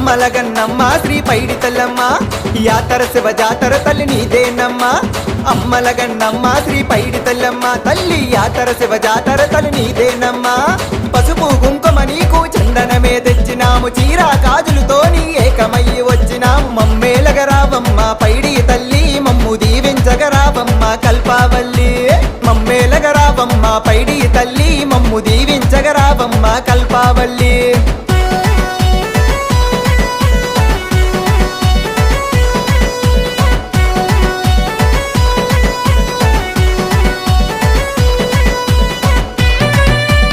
అమ్మలగన్నమ్మ శ్రీ పైడి తల్లమ్మ యాతర శివ జాతర తల్లి నీదేనమ్మ అమ్మలగన్నమ్మ శ్రీ పైడి తల్లమ్మ తల్లి యాతర శివ జాతర తల్లి నీదేనమ్మ పసుపు కుంకుమ నీకు చందనమే తెచ్చినాము చీరా గాజులతో నీ ఏకమయ్యి వచ్చినాము మమ్మేలగరావమ్మ పైడి తల్లి మమ్ము దీవించగరావమ్మ కల్పావల్లి మమ్మేలగరావమ్మ పైడి తల్లి మమ్ము దీవించగరావమ్మ కల్పావల్లి